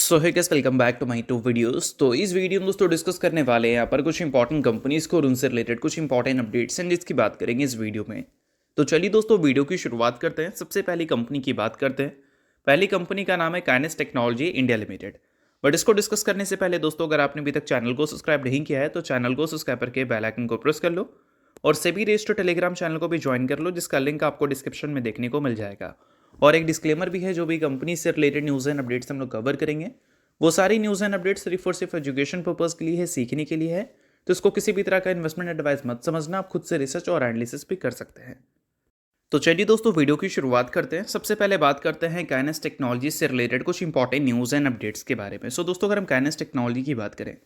So hi guys, welcome back to my to videos. तो इस video में दोस्तों डिस्कस करने वाले हैं यहाँ पर कुछ इंपॉर्टेंट कंपनीज को और उनसे रिलेटेड कुछ इंपॉर्टेंट अपडेट्स हैं जिसकी बात करेंगे इस वीडियो में। तो चलिए दोस्तों वीडियो की शुरुआत करते हैं। सबसे पहली कंपनी की बात करते हैं। पहली कंपनी का नाम है kinase technology India limited. But इसको डिस्कस करने से पहले दोस्तों, अगर आपने अभी तक चैनल को सब्सक्राइब नहीं किया है तो चैनल को सब्सक्राइब करके बेल आइकन को प्रेस कर लो और सेबी रजिस्टर्ड टेलीग्राम चैनल को भी ज्वाइन कर लो, जिसका लिंक आपको डिस्क्रिप्शन में देखने को मिल जाएगा। और एक डिस्क्लेमर भी है, जो भी कंपनी से रिलेटेड न्यूज़ एंड अपडेट्स हम लोग कवर करेंगे वो सारी न्यूज़ एंड अपडेट्स सिर्फ और सिर्फ एजुकेशन पर्पज़ के लिए है, सीखने के लिए है। तो इसको किसी भी तरह का इन्वेस्टमेंट एडवाइस मत समझना, आप खुद से रिसर्च और एनालिसिस भी कर सकते हैं। तो चलिए दोस्तों वीडियो की शुरुआत करते हैं। सबसे पहले बात करते हैं काइनेस टेक्नोलॉजी से रिलेटेड कुछ इंपॉर्टेंट न्यूज़ एंड अपडेट्स के बारे में। सो दोस्तों, अगर हम काइनेस टेक्नोलॉजी की बात करें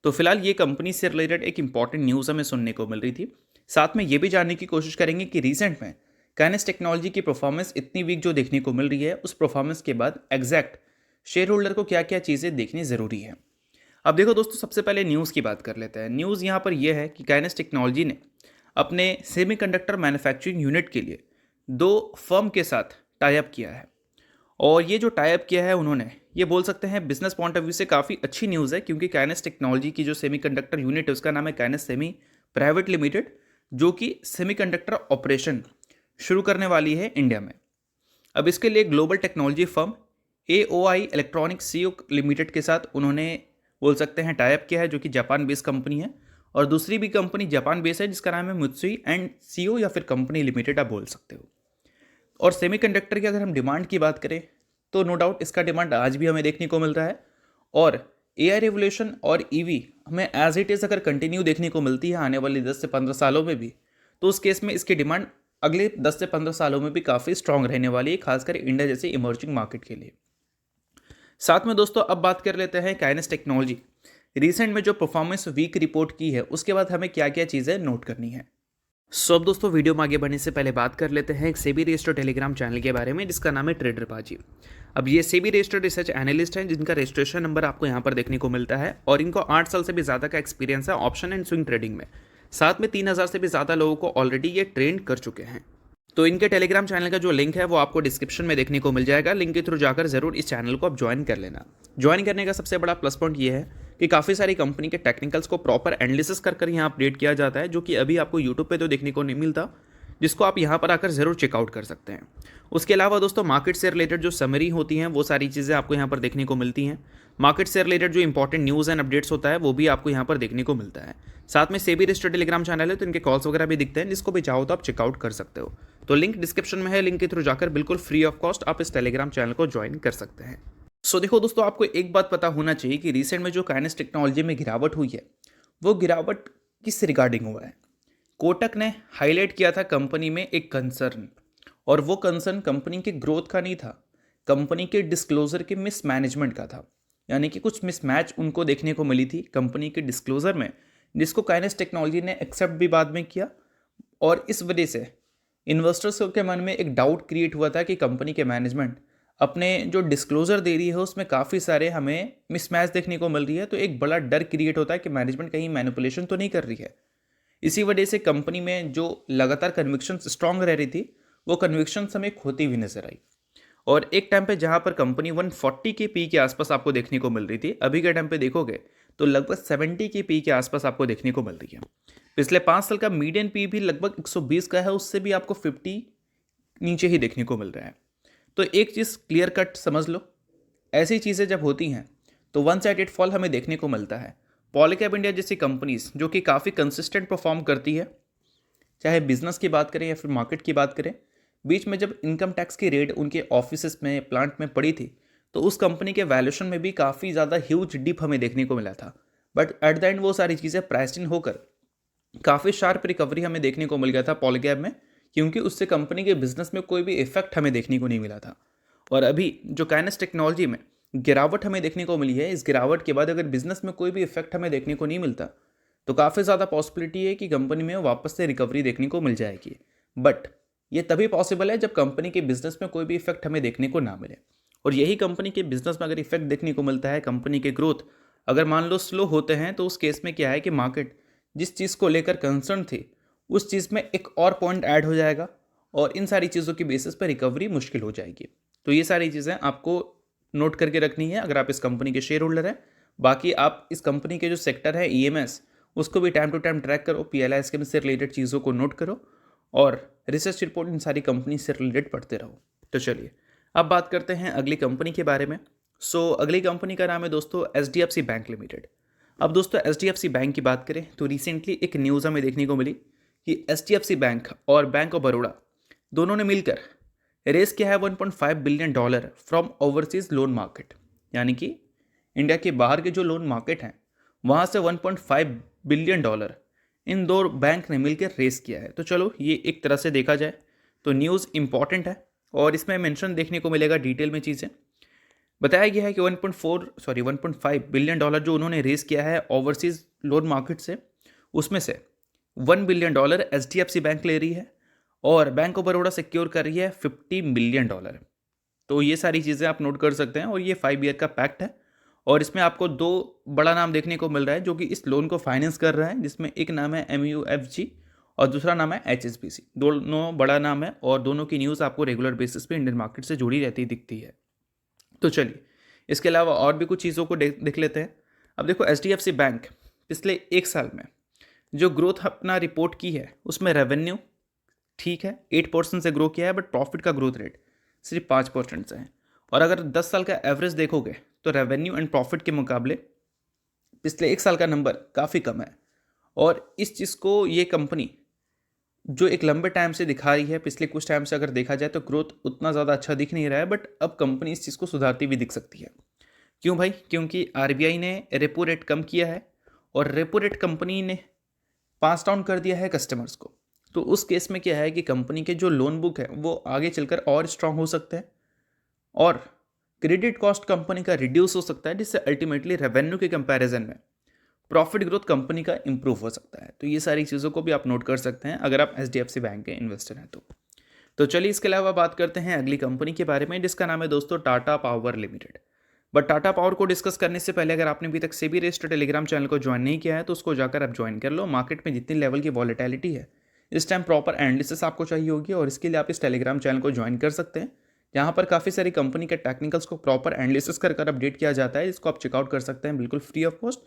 तो फिलहाल ये कंपनी से रिलेटेड एक इंपॉर्टेंट न्यूज़ हमें सुनने को मिल रही थी। साथ में ये भी जानने की कोशिश करेंगे कि रिसेंट में काइनेस टेक्नोलॉजी की परफॉर्मेंस इतनी वीक जो देखने को मिल रही है, उस परफॉर्मेंस के बाद एग्जैक्ट शेयर होल्डर को क्या क्या चीज़ें देखनी ज़रूरी है। अब देखो दोस्तों, सबसे पहले न्यूज़ की बात कर लेते हैं। न्यूज़ यहाँ पर यह है कि काइनेस टेक्नोलॉजी ने अपने सेमीकंडक्टर मैन्युफैक्चरिंग यूनिट के लिए दो फर्म के साथ टाई अप किया है। और ये जो टाई अप किया है उन्होंने, ये बोल सकते हैं बिजनेस पॉइंट ऑफ व्यू से काफ़ी अच्छी न्यूज़ है, क्योंकि काइनेस टेक्नोलॉजी की जो सेमीकंडक्टर यूनिट है उसका नाम है काइनेस सेमी प्राइवेट लिमिटेड, जो कि सेमीकंडक्टर ऑपरेशन शुरू करने वाली है इंडिया में। अब इसके लिए global technology firm AOI electronics CO limited के साथ उन्होंने बोल सकते हैं टाई अप किया है, जो कि जापान बेस्ड कंपनी है। और दूसरी भी कंपनी जापान बेस्ड है जिसका नाम है मित्सुई एंड सीओ या फिर कंपनी लिमिटेड आप बोल सकते हो। और सेमीकंडक्टर की अगर हम डिमांड की बात करें तो नो डाउट इसका डिमांड आज भी हमें देखने को मिल रहा है। और AI रेवोल्यूशन और EV हमें एज इट इज़ अगर कंटिन्यू देखने को मिलती है आने वाली 10 से 15 सालों में भी, तो उस केस में इसकी डिमांड अगले 10 से 15 सालों में भी काफ़ी स्ट्रांग रहने वाली है, खासकर इंडिया जैसे इमर्जिंग मार्केट के लिए। साथ में दोस्तों अब बात कर लेते हैं काइनेस टेक्नोलॉजी रिसेंट में जो परफॉर्मेंस वीक रिपोर्ट की है उसके बाद हमें क्या क्या चीज़ें नोट करनी है। सो अब दोस्तों वीडियो में आगे बढ़ने से पहले बात कर लेते हैं एक सेबी रजिस्टर्ड टेलीग्राम चैनल के बारे में जिसका नाम है ट्रेडर पाजी। अब ये सेबी रजिस्टर्ड रिसर्च एनालिस्ट हैं जिनका रजिस्ट्रेशन नंबर आपको यहाँ पर देखने को मिलता है, और इनको 8 साल से भी ज़्यादा का एक्सपीरियंस है ऑप्शन एंड स्विंग ट्रेडिंग में। साथ में 3000 से भी ज़्यादा लोगों को ऑलरेडी ये ट्रेन कर चुके हैं। तो इनके टेलीग्राम चैनल का जो लिंक है वो आपको डिस्क्रिप्शन में देखने को मिल जाएगा। लिंक के थ्रू जाकर जरूर इस चैनल को आप ज्वाइन कर लेना। ज्वाइन करने का सबसे बड़ा प्लस पॉइंट ये है कि काफ़ी सारी कंपनी के टेक्निकल्स को प्रॉपर एनालिसिस कर यहाँ अपडेट किया जाता है, जो कि अभी आपको यूट्यूब पे तो देखने को नहीं मिलता, जिसको आप यहाँ पर आकर ज़रूर चेकआउट कर सकते हैं। उसके अलावा दोस्तों मार्केट से रिलेटेड जो समरी होती हैं वो सारी चीज़ें आपको यहाँ पर देखने को मिलती हैं। मार्केट से रिलेटेड जो इंपॉर्टेंट न्यूज़ एंड अपडेट्स होता है वो भी आपको यहाँ पर देखने को मिलता है। साथ में सेबी रजिस्टर्ड टेलीग्राम चैनल है तो इनके कॉल्स वगैरह भी दिखते हैं, जिसको भी चाहो तो आप चेकआउट कर सकते हो। तो लिंक डिस्क्रिप्शन में है, लिंक के थ्रू जाकर बिल्कुल फ्री ऑफ कॉस्ट आप इस टेलीग्राम चैनल को ज्वाइन कर सकते हैं। सो देखो दोस्तों, आपको एक बात पता होना चाहिए कि रिसेंट में जो काइनेस टेक्नोलॉजी में गिरावट हुई है वो गिरावट किस रिगार्डिंग हुआ है। कोटक ने हाईलाइट किया था कंपनी में एक कंसर्न, और वो कंसर्न कंपनी के ग्रोथ का नहीं था, कंपनी के डिस्क्लोजर के मिसमैनेजमेंट का था। यानी कि कुछ मिसमैच उनको देखने को मिली थी कंपनी के डिस्क्लोजर में, जिसको काइनेस टेक्नोलॉजी ने एक्सेप्ट भी बाद में किया। और इस वजह से इन्वेस्टर्स के मन में एक डाउट क्रिएट हुआ था कि कंपनी के मैनेजमेंट अपने जो डिस्क्लोजर दे रही है उसमें काफ़ी सारे हमें मिसमैच देखने को मिल रही है। तो एक बड़ा डर क्रिएट होता है कि मैनेजमेंट कहीं मैनिपुलेशन तो नहीं कर रही है। इसी वजह से कंपनी में जो लगातार कन्विक्शन स्ट्रांग रह रही थी वो कन्विक्शन हमें खोती हुई नजर आई। और एक टाइम पे जहां पर कंपनी 140 के पी के आसपास आपको देखने को मिल रही थी, अभी के टाइम पे देखोगे तो लगभग 70 के पी के आसपास आपको देखने को मिल रही है। पिछले 5 साल का मीडियन पी भी लगभग 120 का है, उससे भी आपको 50 नीचे ही देखने को मिल रहा है। तो एक चीज़ क्लियर कट समझ लो, ऐसी चीज़ें जब होती हैं तो वन साइडेड फॉल हमें देखने को मिलता है। पॉलीकैब इंडिया जैसी कंपनीज जो कि काफ़ी कंसिस्टेंट परफॉर्म करती है, चाहे बिजनेस की बात करें या फिर मार्केट की बात करें, बीच में जब इनकम टैक्स की रेड उनके ऑफिस में प्लांट में पड़ी थी तो उस कंपनी के वैल्यूएशन में भी काफ़ी ज़्यादा ह्यूज डिप हमें देखने को मिला था। बट एट द एंड वो सारी चीज़ें प्राइस्ड इन होकर काफ़ी शार्प रिकवरी हमें देखने को मिल गया था पॉलीकैब में, क्योंकि उससे कंपनी के बिजनेस में कोई भी इफेक्ट हमें देखने को नहीं मिला था। और अभी जो काइनेस टेक्नोलॉजी में गिरावट हमें देखने को मिली है, इस गिरावट के बाद अगर बिजनेस में कोई भी इफेक्ट हमें देखने को नहीं मिलता तो काफ़ी ज़्यादा पॉसिबिलिटी है कि कंपनी में वापस से रिकवरी देखने को मिल जाएगी। बट ये तभी पॉसिबल है जब कंपनी के बिजनेस में कोई भी इफेक्ट हमें देखने को ना मिले। और यही कंपनी के बिजनेस में अगर इफेक्ट देखने को मिलता है, कंपनी के ग्रोथ अगर मान लो स्लो होते हैं, तो उस केस में क्या है कि मार्केट जिस चीज़ को लेकर कंसर्न थी उस चीज़ में एक और पॉइंट ऐड हो जाएगा और इन सारी चीज़ों की बेसिस पर रिकवरी मुश्किल हो जाएगी। तो ये सारी चीज़ें आपको नोट करके रखनी है अगर आप इस कंपनी के शेयर होल्डर हैं। बाकी आप इस कंपनी के जो सेक्टर है ईएमएस उसको भी टाइम टू टाइम ट्रैक करो, पीएलआई स्कीम से रिलेटेड चीज़ों को नोट करो और रिसर्च रिपोर्ट इन सारी कंपनी से रिलेटेड पढ़ते रहो। तो चलिए अब बात करते हैं अगली कंपनी के बारे में। अगली कंपनी का नाम है दोस्तों एचडीएफसी बैंक लिमिटेड। अब दोस्तों एचडीएफसी बैंक की बात करें तो रिसेंटली एक न्यूज़ हमें देखने को मिली कि एचडीएफसी बैंक और बैंक ऑफ बड़ौदा दोनों ने मिलकर रेस किया है $1.5 billion from overseas loan market, यानी कि इंडिया के बाहर के जो लोन मार्केट हैं वहाँ से $1.5 बिलियन इन दो बैंक ने मिलकर रेस किया है। तो चलो ये एक तरह से देखा जाए तो न्यूज़ इंपॉर्टेंट है और इसमें मेंशन देखने को मिलेगा डिटेल में चीज़ें। बताया गया है कि 1.5 बिलियन जो उन्होंने रेस किया है ओवरसीज लोन मार्केट से, उसमें से $1 बिलियन एचडीएफसी बैंक ले रही है और बैंक ऑफ बड़ौदा सिक्योर कर रही है $50 मिलियन। तो ये सारी चीज़ें आप नोट कर सकते हैं और ये 5 ईयर का पैक्ट है और इसमें आपको दो बड़ा नाम देखने को मिल रहा है जो कि इस लोन को फाइनेंस कर रहा है, जिसमें एक नाम है MUFG और दूसरा नाम है HSBC। दोनों बड़ा नाम है और दोनों की न्यूज़ आपको रेगुलर बेसिस पे इंडियन मार्केट से जुड़ी रहती दिखती है। तो चलिए इसके अलावा और भी कुछ चीज़ों को देख लेते हैं। अब देखो एचडीएफसी बैंक पिछले एक साल में जो ग्रोथ अपना रिपोर्ट की है उसमें रेवेन्यू ठीक है 8% से ग्रो किया है, बट प्रॉफिट का ग्रोथ रेट सिर्फ 5% से है। और अगर 10 साल का एवरेज देखोगे तो रेवेन्यू एंड प्रॉफिट के मुकाबले पिछले एक साल का नंबर काफ़ी कम है। और इस चीज़ को ये कंपनी जो एक लंबे टाइम से दिखा रही है, पिछले कुछ टाइम से अगर देखा जाए तो ग्रोथ उतना ज़्यादा अच्छा दिख नहीं रहा है, बट अब कंपनी इस चीज़ को सुधारती हुई दिख सकती है। क्यों भाई? क्योंकि आरबीआई ने रेपो रेट कम किया है और रेपो रेट कंपनी ने पास डाउन कर दिया है कस्टमर्स को। तो उस केस में क्या है कि कंपनी के जो लोन बुक है वो आगे चलकर और स्ट्रांग हो सकते हैं और क्रेडिट कॉस्ट कंपनी का रिड्यूस हो सकता है, जिससे अल्टीमेटली रेवेन्यू के कंपैरिजन में प्रॉफिट ग्रोथ कंपनी का इंप्रूव हो सकता है। तो ये सारी चीज़ों को भी आप नोट कर सकते हैं अगर आप एचडीएफसी बैंक के इन्वेस्टर हैं तो चलिए इसके अलावा बात करते हैं अगली कंपनी के बारे में, जिसका नाम है दोस्तों Tata power limited. But Tata power को डिस्कस करने से पहले अगर आपने अभी तक सेबी रजिस्टर्ड टेलीग्राम चैनल को ज्वाइन नहीं किया है तो उसको जाकर आप ज्वाइन कर लो। मार्केट में जितनी लेवल की वॉलेटिलिटी है इस टाइम प्रॉपर एनालिसिस आपको चाहिए होगी और इसके लिए आप इस टेलीग्राम चैनल को ज्वाइन कर सकते हैं, जहाँ पर काफ़ी सारी कंपनी के टेक्निकल्स को प्रॉपर एनालिसिस कर अपडेट किया जाता है, जिसको आप चेकआउट कर सकते हैं बिल्कुल फ्री ऑफ कॉस्ट।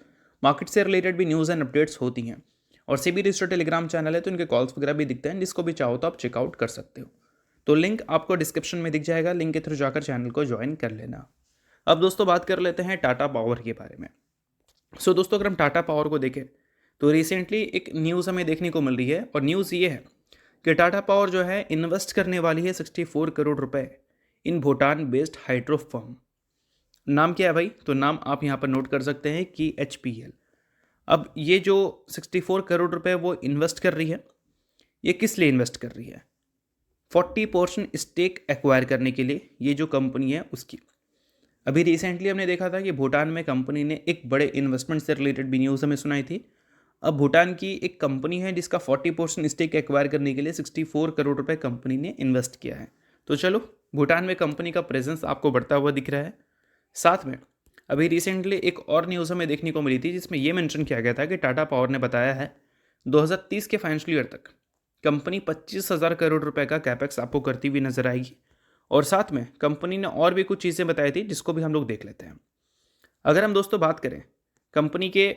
मार्केट से रिलेटेड भी न्यूज़ एंड अपडेट्स होती हैं और सेबी रजिस्टर्ड टेलीग्राम चैनल है तो इनके कॉल्स वगैरह भी दिखते हैं, जिसको भी चाहो तो आप चेकआउट कर सकते हो। तो लिंक आपको डिस्क्रिप्शन में दिख जाएगा, लिंक के थ्रू जाकर चैनल को ज्वाइन कर लेना। अब दोस्तों बात कर लेते हैं टाटा पावर के बारे में। दोस्तों अगर हम टाटा पावर को देखें तो रिसेंटली एक न्यूज़ हमें देखने को मिल रही है और न्यूज़ ये है कि टाटा पावर जो है इन्वेस्ट करने वाली है 64 करोड़ रुपए इन भूटान बेस्ड हाइड्रो फर्म। नाम क्या है भाई? तो नाम आप यहाँ पर नोट कर सकते हैं कि HPL। अब ये जो 64 करोड़ रुपए वो इन्वेस्ट कर रही है, ये किस लिए इन्वेस्ट कर रही है? 40% स्टेक एक्वायर करने के लिए ये जो कंपनी है उसकी। अभी रिसेंटली हमने देखा था कि भूटान में कंपनी ने एक बड़े इन्वेस्टमेंट से रिलेटेड भी न्यूज़ हमें सुनाई थी। अब भूटान की एक कंपनी है जिसका 40% स्टेक एक्वायर करने के लिए 64 करोड़ रुपए कंपनी ने इन्वेस्ट किया है। तो चलो भूटान में कंपनी का प्रेजेंस आपको बढ़ता हुआ दिख रहा है। साथ में अभी रिसेंटली एक और न्यूज़ हमें देखने को मिली थी जिसमें यह मेंशन किया गया था कि टाटा पावर ने बताया है 2030 के फाइनेंशियल ईयर तक कंपनी 25,000 करोड़ रुपए का कैपेक्स आपको करती हुई नजर आएगी। और साथ में कंपनी ने और भी कुछ चीज़ें बताई थी जिसको भी हम लोग देख लेते हैं। अगर हम दोस्तों बात करें कंपनी के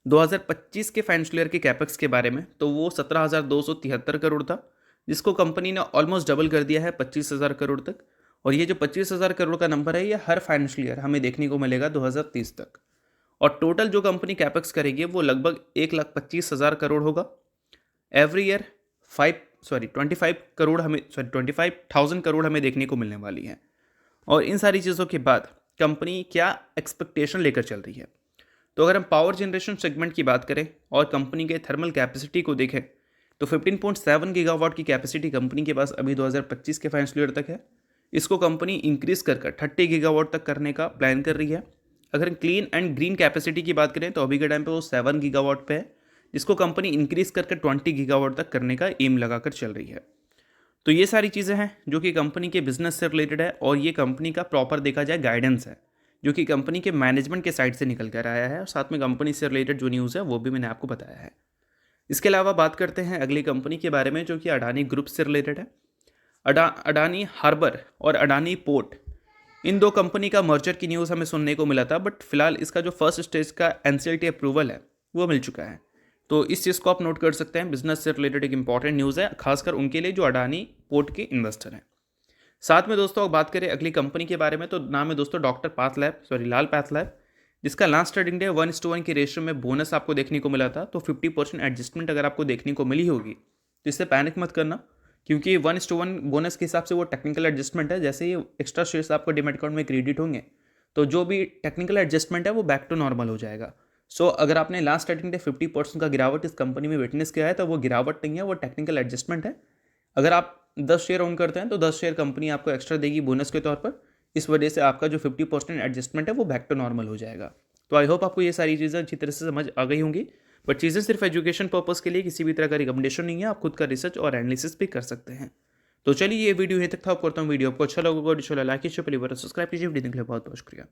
2025 के फाइनेंशियल ईयर के कैपेक्स के बारे में तो वो 17,273 करोड़ था, जिसको कंपनी ने ऑलमोस्ट डबल कर दिया है 25,000 करोड़ तक। और ये जो 25,000 करोड़ का नंबर है ये हर फाइनेंशियल ईयर हमें देखने को मिलेगा 2030 तक। और टोटल जो कंपनी कैपेक्स करेगी वो लगभग 1,25,000 करोड़ होगा। एवरी ईयर 25,000 करोड़ हमें देखने को मिलने वाली है। और इन सारी चीज़ों के बाद कंपनी क्या एक्सपेक्टेशन लेकर चल रही है? तो अगर हम पावर जनरेशन सेगमेंट की बात करें और कंपनी के थर्मल कैपेसिटी को देखें तो 15.7 गीगावाट की कैपेसिटी कंपनी के पास अभी 2025 के फाइनेंशियल ईयर तक है। इसको कंपनी इंक्रीज कर 30 गीगावाट तक करने का प्लान कर रही है। अगर क्लीन एंड ग्रीन कैपेसिटी की बात करें तो अभी के टाइम पे वो 7 गीगावाट पे है, जिसको कंपनी इंक्रीज करके 20 गीगावाट तक करने का एम लगाकर चल रही है। तो ये सारी चीज़ें हैं जो कि कंपनी के बिजनेस से रिलेटेड है और ये कंपनी का प्रॉपर देखा जाए गाइडेंस है जो कि कंपनी के मैनेजमेंट के साइड से निकल कर आया है। और साथ में कंपनी से रिलेटेड जो न्यूज़ है वो भी मैंने आपको बताया है। इसके अलावा बात करते हैं अगली कंपनी के बारे में जो कि अडानी ग्रुप से रिलेटेड है। अडानी हार्बर और अडानी पोर्ट इन दो कंपनी का मर्जर की न्यूज़ हमें सुनने को मिला था, बट फिलहाल इसका जो फर्स्ट स्टेज का एनसीएलटी अप्रूवल है वो मिल चुका है। तो इस चीज़ को आप नोट कर सकते हैं, बिजनेस से रिलेटेड एक इंपॉर्टेंट न्यूज़ है, खासकर उनके लिए जो अडानी पोर्ट के इन्वेस्टर हैं। साथ में दोस्तों अब बात करें अगली कंपनी के बारे में, तो नाम है दोस्तों लाल पैथलैब, जिसका लास्ट ट्रेडिंग डे 1:1 की रेशियो में बोनस आपको देखने को मिला था। तो 50% एडजस्टमेंट अगर आपको देखने को मिली होगी तो इससे पैनिक मत करना, क्योंकि 1:1 बोनस के हिसाब से वो टेक्निकल एडजस्टमेंट है। जैसे ही एक्स्ट्रा शेयर्स आपको डीमैट अकाउंट में क्रेडिट होंगे तो जो भी टेक्निकल एडजस्टमेंट है वो बैक टू नॉर्मल हो जाएगा। सो अगर आपने लास्ट ट्रेडिंग डे 50% का गिरावट इस कंपनी में विटनेस किया है तो वो गिरावट नहीं है, वो टेक्निकल एडजस्टमेंट है। अगर आप 10 शेयर ओन करते हैं तो 10 शेयर कंपनी आपको एक्स्ट्रा देगी बोनस के तौर पर। इस वजह से आपका जो 50% एडजस्टमेंट है वो बैक टू नॉर्मल हो जाएगा। तो आई होप आपको ये सारी चीज़ें अच्छी तरह से समझ आ गई होंगी। बट चीज़ें सिर्फ एजुकेशन पर्पज़ के लिए, किसी भी तरह का रिकमेंडेशन नहीं है, आप खुद का रिसर्च और एनालिसिस भी कर सकते हैं। तो चलिए ये वीडियो यहीं तक था। करता हूँ वीडियो आपको अच्छा लगा, लाइक कीजिए, सब्सक्राइब कीजिए। वीडियो देखने के लिए बहुत बहुत शुक्रिया।